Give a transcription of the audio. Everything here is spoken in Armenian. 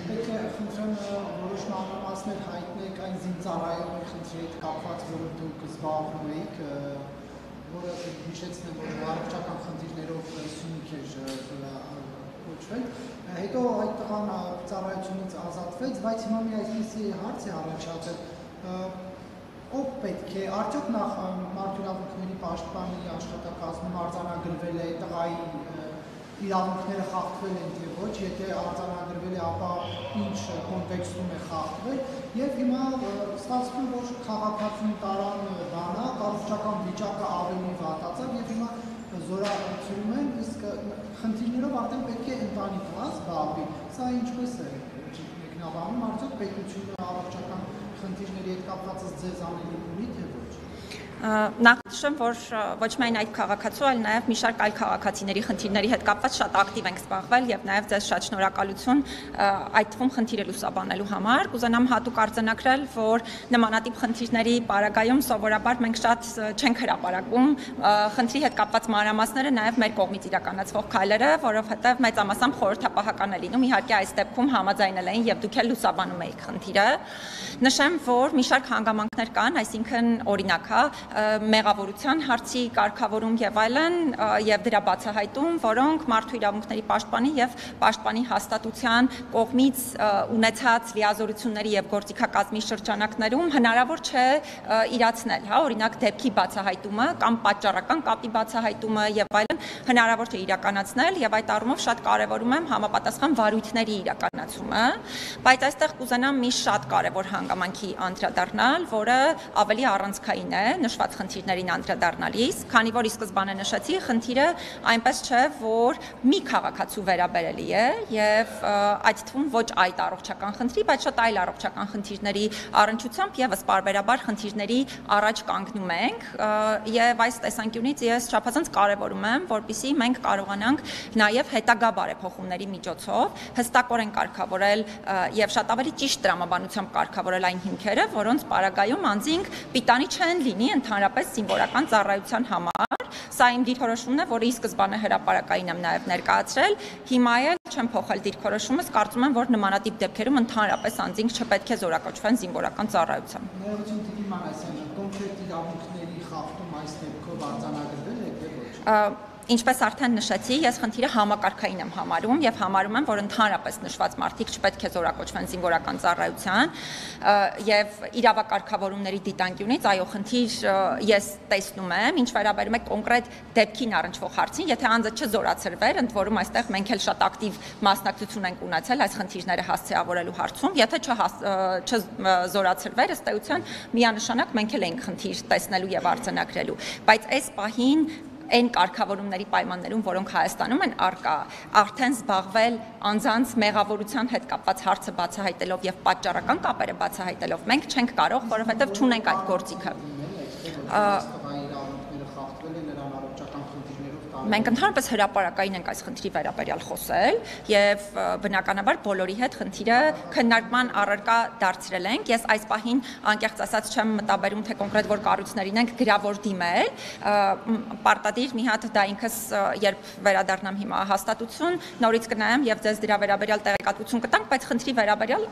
Պետք է խնդրեմ որոշ մանրամասներ հայտնեք այն զինծառայողի խնդրի հետ կապված, որը դուք զբաղվում էիք, որը հիշեցնեմ, որ առողջական խնդիրներով սյունիք էր կոչվել, հետո այդ տղան ծառայությունից ազատվեց, բայց հիմա մի այսպիսի հարց է առաջացել, ով պետք է, արդյոք նախ մարդու իրավունքների պաշտպանի աշխատակազմում արձանագրվել է տղայի իրավունքները խախտվել են թե ոչ, եթե արձանագրվել է, ապա ինչ կոնտեքստում է խախտվել, եւ հիմա ստացվում է, որ քաղաքացուն տարան բանակ, առողջական վիճակը ավելի վատացավ եւ հիմա զորացնում են, իսկ խնդիրներով արդեն պետք է ընտանիքը զբաղվի, սա ինչպես է մեկնաբանում, արդյոք պետությունը առողջական խնդիրների հետ կապված ձեզ անելու ունի թե ոչ։ Նախ նշեմ, որ ոչ միայն այդ քաղաքացու, այլ նաև մի շարք այլ քաղաքացիների խնդիրների հետ կապված շատ ակտիվ ենք զբաղվել եւ նաև ձեզ շատ շնորհակալություն այդ թվում խնդիրը լուսաբանելու համար։ Կուզենամ հատուկ արձանագրել, որ նմանատիպ խնդիրների պարագայում սովորաբար մենք շատ չենք հրապարակում խնդրի հետ կապված մանրամասները նաև մեր կողմից իրականացվող քայլերը, որովհետեւ մեծամասամբ խորհրդապահական է լինում, իհարկե այս դեպքում համաձայնել էին եւ դուք էլ լուսաբանում եք խնդիրը։ Նշեմ, որ մի շարք հանգամանքներ կան, այսինքն օրինակ, մեղավորության հարցի կարգավորում եւ այլն եւ դրա բացահայտում, որոնք մարդու իրավունքների պաշտպանի եւ պաշտպանի հաստատության կողմից ունեցած լիազորությունների եւ գործիքակազմի շրջանակներում հնարավոր չէ իրացնել, օրինակ դեպքի բացահայտումը կամ պատճառական կապի բացահայտումը եւ այլն հնարավոր չէ իրականացնել եւ այդ առումով շատ կարեւորում եմ համապատասխան վարույթների իրականացումը, բայց այստեղ կուզենամ մի շատ կարեւոր հանգամանքի անդրադառնալ, որը ավելի առանցքային է նշված խնդիրներին անդրադառնալիս, քանի որ ի սկզբանե նշեցի, խնդիրը այնպես չէ, որ մի քաղաքացու վերաբերելի է եւ այդ թվում ոչ այդ առողջական խնդրի, բայց շատ այլ առողջական խնդիրների առնչությամբ եւս պարբերաբար խնդիրների առաջ կանգնում ենք եւ այս տեսանկյունից ես չափազանց կարեւորում եմ, որպեսզի մենք կարողանանք նաեւ հետագա բարեփոխումների միջոցով հստակորեն կարգավորել եւ շատ ավելի ճիշտ տրամաբանությամբ կարգավորել այն հիմքերը, որոնց պարագայում անձինք պիտանի չեն լինի ընդհանրապես զինվորական ծառայության համար։ Սա իմ դիրքորոշումն է, որը ի սկզբանե հրապարակային եմ նաև ներկայացրել, հիմա էլ չեմ փոխել դիրքորոշումս, կարծում եմ, որ նմանատիպ դեպքերում ընդհանրապես անձինք չպետք է զորակոչվեն զինվորական ծառայության։ Ներողություն Տիկին Մանասյան, կոնկրետ իրավունքների խախտում այս դեպքով արձանագրվել է թե ոչ։ Ինչպես արդեն նշեցի, ես խնդիրը համակարգային եմ համարում եւ համարում եմ, որ ընդհանրապես նշված մարդիկ չպետք է զորակոչվեն զինվորական ծառայության եւ իրավակարգավորումների դիտանկյունից, այո, խնդիր ես տեսնում եմ, ինչ վերաբերում է կոնկրետ դեպքին առնչվող հարցին, եթե անձը չզորացրվեր, ընդ որում այստեղ մենք էլ շատ ակտիվ մասնակցություն ենք ունեցել այս խնդիրները հասցեավորելու հարցում, եթե չզորացրվեր, ըստ էության միանշանակ մենք էլ ենք խնդիր տեսնելու եւ արձանագրելու, բայց այս պահին այն կարգավորումների պայմաններում, որոնք Հայաստանում են առկա, արդեն զբաղվել անձանց մեղավորության հետ կապված հարցը բացահայտելով եւ պատճառական կապերը բացահայտելով մենք չենք կարող, որովհետեւ չունենք այդ գործիքը։ Մենք ընդհանրապես հրապարակային ենք այս խնդրի վերաբերյալ խոսել եւ բնականաբար բոլորի հետ խնդիրը քննարկման առարկա դարձրել ենք։ Ես այս պահին անկեղծ ասած չեմ մտաբերում, թե կոնկրետ որ կառույցներին ենք գրավոր դիմել, պարտադիր մի հատ դա ինքս երբ վերադառնամ հիմա հաստատություն, նորից կնայեմ եւ ձեզ դրա վերաբերյալ տեղեկատվություն կտանք, բայց խնդրի վերաբերյալ